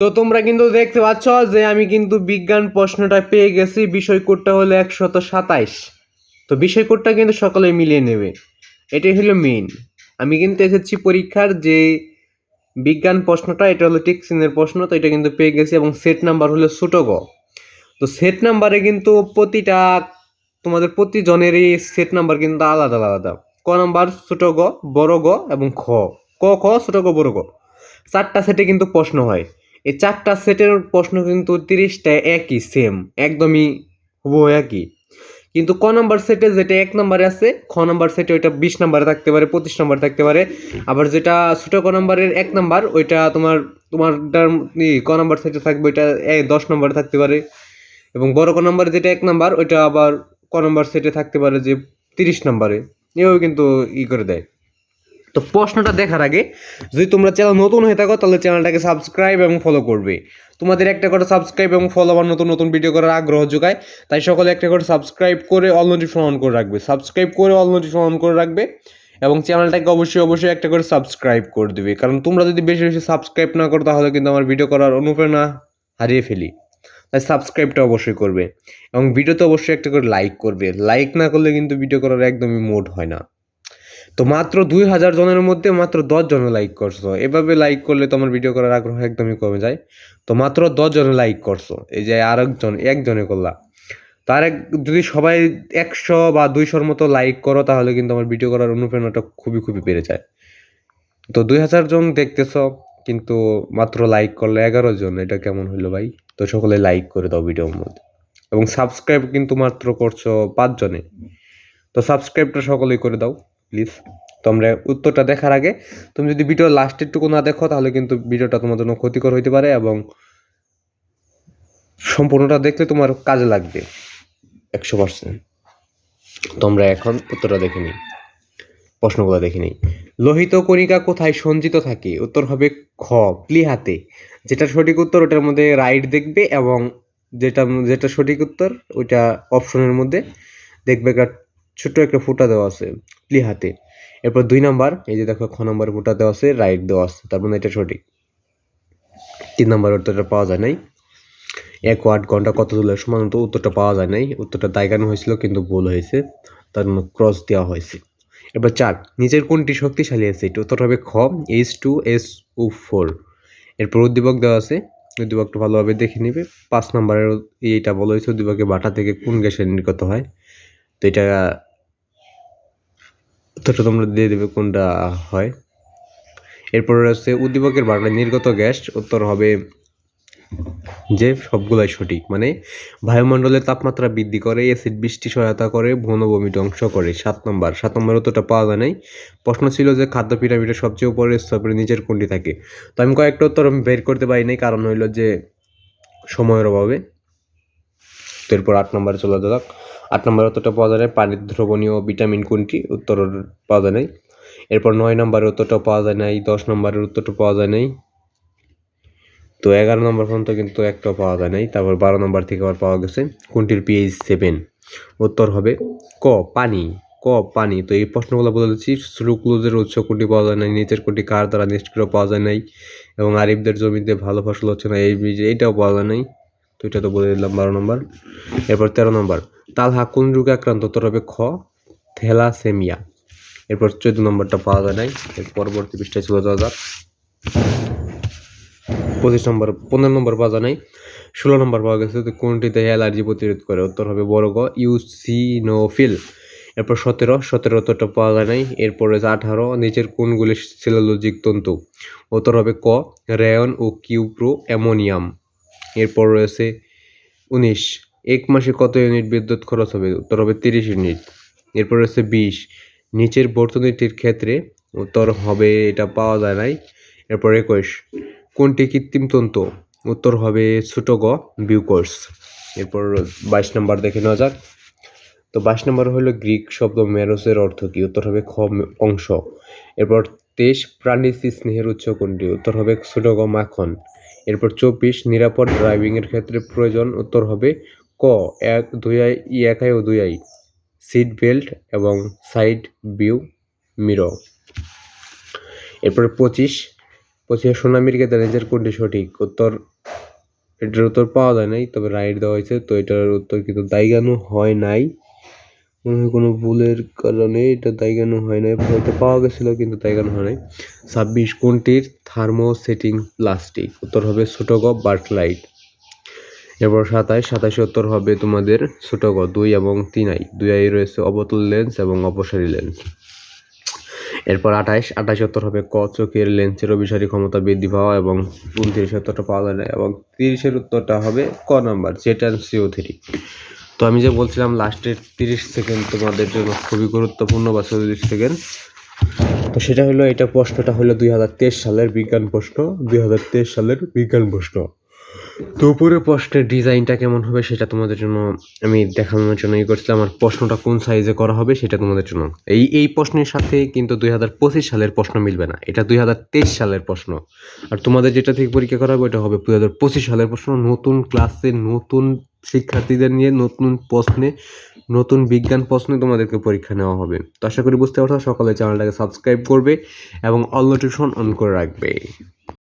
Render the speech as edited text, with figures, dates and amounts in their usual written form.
তো তোমরা কিন্তু দেখতে পাচ্ছ যে আমি কিন্তু বিজ্ঞান প্রশ্নটা পেয়ে গেছি। বিষয় কোডটা হলো 127। তো বিষয় কোডটা কিন্তু সকলে মিলিয়ে নেবে, এটাই হলো মেইন। আমি কিন্তু এসেছি পরীক্ষার যে বিজ্ঞান প্রশ্নটা, এটা হলো টিকসিনের প্রশ্ন, তো এটা কিন্তু পেয়ে গেছি এবং সেট নাম্বার হলো ছোটো গ। তো সেট নাম্বারে কিন্তু প্রতিটা তোমাদের প্রতিজনেরই সেট নাম্বার কিন্তু আলাদা আলাদা। ক নাম্বার ছোট গ, বড় গ এবং খ, ক খ ছোট গ বড় গ, 4টা সেটে কিন্তু প্রশ্ন হয়। এই 4টা সেটের প্রশ্ন কিন্তু 30টা একই, সেম, একদমই হুবহু একই। কিন্তু ক নাম্বার সেটে যেটা 1 নম্বরে আছে, খ নাম্বার সেটে ওইটা 20 নম্বরে থাকতে পারে, 25 নম্বরে থাকতে পারে। আবার যেটা ছোট ক নাম্বারের 1 নাম্বার, ওইটা তোমারটার ক নাম্বার সেটে থাকবে, ওইটা 10 নম্বরে থাকতে পারে। এবং বড় ক নাম্বার যেটা 1 নাম্বার, ওইটা আবার ক নাম্বার সেটে থাকতে পারে যে 30 নম্বরে। এও কিন্তু করে দেয়। তো প্রশ্নটা দেখার আগে যদি তোমরা চ্যানেল নতুন হয়ে থাকো তাহলে চ্যানেলটাকে সাবস্ক্রাইব এবং ফলো করবে। তোমাদের একটা করে সাবস্ক্রাইব এবং ফলো আবার নতুন নতুন ভিডিও করার আগ্রহ যোগায়। তাই সকলে একটা করে সাবস্ক্রাইব করে অল নোটিফিকেশন অন করে রাখবে, সাবস্ক্রাইব করে অল নোটিফিকেশন অন করে রাখবে। এবং চ্যানেলটাকে অবশ্যই একটা করে সাবস্ক্রাইব করে দেবে, কারণ তোমরা যদি বেশি বেশি সাবস্ক্রাইব না করো তাহলে কিন্তু আমার ভিডিও করার অনুপ্রেরণা হারিয়ে ফেলি। তাই সাবস্ক্রাইবটা অবশ্যই করবে এবং ভিডিওতে অবশ্যই একটা করে লাইক করবে। লাইক না করলে কিন্তু ভিডিও করার একদমই মুড হয় না। তো মাত্র 2000 জনের মধ্যে মাত্র 10 জন লাইক করছো। এভাবে লাইক করলে তোমার ভিডিও করার আগ্রহ একদমই কমে যায়। তো মাত্র 10 জন লাইক করছো, এই যে একজনে করলা। তার যদি সবাই 100 বা 200-র মতো লাইক করো তাহলে কিন্তু আমার ভিডিও করার অনুপ্রেরণাটা খুবই খুবই বেড়ে যায়। তো 2000 জন দেখতেছো, কিন্তু মাত্র লাইক করলে 11 জন, এটা কেমন হইলো ভাই? তো সকলে লাইক করে দাও ভিডিওর মধ্যে। এবং সাবস্ক্রাইব কিন্তু মাত্র করছো 5 জনে। তো সাবস্ক্রাইবটা সকলেই করে দাও প্লিজ। তো আমরা উত্তরটা দেখার আগে তুমি যদি ভিডিও লাস্টের টুকু না দেখো তাহলে কিন্তু ভিডিওটা তোমার জন্য ক্ষতিকর হইতে পারে, এবং সম্পূর্ণটা দেখলে তোমার কাজে লাগবে 100%। তো আমরা এখন উত্তরটা দেখে নিই, প্রশ্নগুলো দেখে নিই। লোহিত কণিকা কোথায় সঞ্চিত থাকে? উত্তর হবে খ, প্লীহাতে। যেটা সঠিক উত্তর ওটার মধ্যে রাইট দেখবে, এবং যেটা যেটা সঠিক উত্তর ওইটা অপশনের মধ্যে দেখবে ছোট্ট একটা ফুটা দেওয়া আছে প্লীহাতে। এরপর 2 নাম্বার, এই যে দেখো খ নাম্বার ফুটা দেওয়া আছে, রাইট দেওয়া আছে, তার মানে এটা সঠিক। 3 নাম্বার উত্তরটা পাওয়া যায় নাই। 1 ওয়াট ঘন্টা কত জুলের সমান? তো উত্তরটা পাওয়া যায় নাই, উত্তরটা দাগানো হয়েছিল কিন্তু ভুল হয়েছে, তার জন্য ক্রস দেওয়া হয়েছে। এবার 4, নিচের কোনটি শক্তিশালী অ্যাসিড? উত্তর হবে খ, H2SO4। এরপর উদ্দীপক দেওয়া আছে, উদ্দীপকটা ভালোভাবে দেখে নিবে। 5 নাম্বারের এইটা বলা হয়েছে উদ্দীপকে বাটা থেকে কোন গ্যাসের নির্গত হয়। তো এটা উত্তরটা তোমরা দিয়ে দেবে কোনটা হয়। এরপর আছে উদ্দীপকের বাটায় নির্গত গ্যাস। উত্তর হবে যে সবগুলাই সঠিক, মানে বায়ুমণ্ডলের তাপমাত্রা বৃদ্ধি করে, অ্যাসিড বৃষ্টি সহায়তা করে, বনভূমি ধ্বংস করে। 7 নম্বর উত্তরটা পাওয়া যায় নাই। প্রশ্ন ছিল যে খাদ্য পিরামিডের সবচেয়ে উপরের স্তরে নিচের কোনটি থাকে। তো আমি কয়েকটা উত্তর বের করতে পারি নাই, কারণ হইল যে সময়ের অভাবে। তো এরপর 8 নম্বরে চলে যাক। 8 নম্বর উত্তরটা পাওয়া যায় নাই, পানির দ্রবণীয় ভিটামিন কোনটি? উত্তর পাওয়া যায় নাই। এরপর 9 নম্বরের উত্তরটা পাওয়া যায় নাই, 10 নম্বরের উত্তরটা পাওয়া যায় নাই। তো 11 নম্বর পর্যন্ত কিন্তু একটাও পাওয়া যায় নাই। তারপর 12 নম্বর থেকে আবার পাওয়া গেছে কোনটির pH 7। উত্তর হবে ক, পানি। ক, পানি। তো এই প্রশ্নগুলো বলে দিচ্ছি। সুক্রোজের উৎস কোনটি পাওয়া যায় নাই, নিচের কোনটি কার দ্বারা নিষ্ক্রিয় পাওয়া যায় নাই, এবং আরিফদের জমিতে ভালো ফসল হচ্ছে না এই বীজ, এইটাও পাওয়া যায় নাই। তো এটা তো বলে দিলাম 12 নম্বর। এরপর 13 নম্বর, তালহা কোন রোগে আক্রান্ত? উত্তর হবে খ, থ্যালাসেমিয়া। এরপর 14 নম্বরটা পাওয়া যায় নাই। এর পরবর্তী পৃষ্ঠায় চলে যাওয়া যাক। 15 নম্বর পাওয়া যায় নাই। 16 নম্বর পাওয়া গেছে তো কোনটিতে অ্যালার্জি প্রতিরোধ করে? উত্তর হবে বড় গ, ইউসিনোফিল। এরপর 17 উত্তরটা পাওয়া যায় নাই। এরপর রয়েছে 18, নিচের কোনগুলি সেলুলোজিক তন্তু? উত্তর হবে ক, রেয়ন ও কিউপ্রো অ্যামোনিয়াম। এরপর রয়েছে 19, এক মাসে কত ইউনিট বিদ্যুৎ খরচ হবে? উত্তর হবে 30 ইউনিট। এরপর রয়েছে 20, নিচের বর্তনীটির ক্ষেত্রে? উত্তর হবে, এটা পাওয়া যায় নাই। এরপর 21, কোনটি কৃত্রিম তন্তু? উত্তর হবে ছোট গ, বিউকোর্স। এরপর 22 নম্বর দেখে নেওয়া যাক। তো 22 নম্বর হলো গ্রিক শব্দ মেরোসের অর্থ কী? উত্তর হবে খ, অংশ। এরপর 23, প্রাণীর স্নেহের উৎস কোনটি? উত্তর হবে ছোট গ, মাখন। এরপর 24, নিরাপদ ড্রাইভিংয়ের ক্ষেত্রে প্রয়োজন? উত্তর হবে ক, 1 2 একাই ও 2 সিট বেল্ট এবং সাইড ভিউ মিরর। এরপরে 25, বলছি সোনামির রেঞ্জের কোনটি সঠিক উত্তর? এটার উত্তর পাওয়া যায় নাই, তবে রাইট দেওয়া হয়েছে। তো এটার উত্তর কিন্তু দাইগানু হয় নাই, মনে হয় কোনো ভুলের কারণে এটা দাইগানু হয় নাই। হয়তো পাওয়া গেছিলো কিন্তু দাইগানু হয় নাই। 26 কোনটির থার্মোসেটিং প্লাস্টিক? উত্তর হবে ছোট গ বার্কলাইট। এরপর 27 উত্তর হবে তোমাদের ছোট গ 2 এবং 3 2 রয়েছে অবতল লেন্স এবং অপসারী লেন্স। এরপর 28 উত্তর হবে ক চোখের লেন্সের অভিসারী ক্ষমতা বৃদ্ধি পাওয়া, এবং 29 উত্তরটা পাওয়া যায় না, এবং 30 উত্তরটা হবে ক নাম্বার জেট অ্যান্ড CO3। তো আমি যে বলছিলাম লাস্টের 30 সেকেন্ড তোমাদের জন্য খুবই গুরুত্বপূর্ণ, বা 40 সেকেন্ড, তো সেটা হলো, এটা প্রশ্নটা হলো 2023 সালের বিজ্ঞান প্রশ্ন। 2023 সালের বিজ্ঞান প্রশ্ন। তো উপরে প্রশ্নের ডিজাইনটা কেমন হবে সেটা তোমাদের জন্য আমি দেখানোর জন্য করছিলাম। আর প্রশ্নটা কোন সাইজে করা হবে সেটা তোমাদের জন্য। এই প্রশ্নের সাথে কিন্তু 2025 সালের প্রশ্ন মিলবে না, এটা 2023 সালের প্রশ্ন। আর তোমাদের যেটা থেকে পরীক্ষা করা হবে ওটা হবে 2025 সালের প্রশ্ন। নতুন ক্লাসে নতুন শিক্ষার্থীদের নিয়ে নতুন প্রশ্নে, নতুন বিজ্ঞান প্রশ্নে তোমাদেরকে পরীক্ষা নেওয়া হবে। তো আশা করি বুঝতে পারছো। সকালে চ্যানেলটাকে সাবস্ক্রাইব করবে এবং অল নোটিফিকেশন অন করে রাখবে।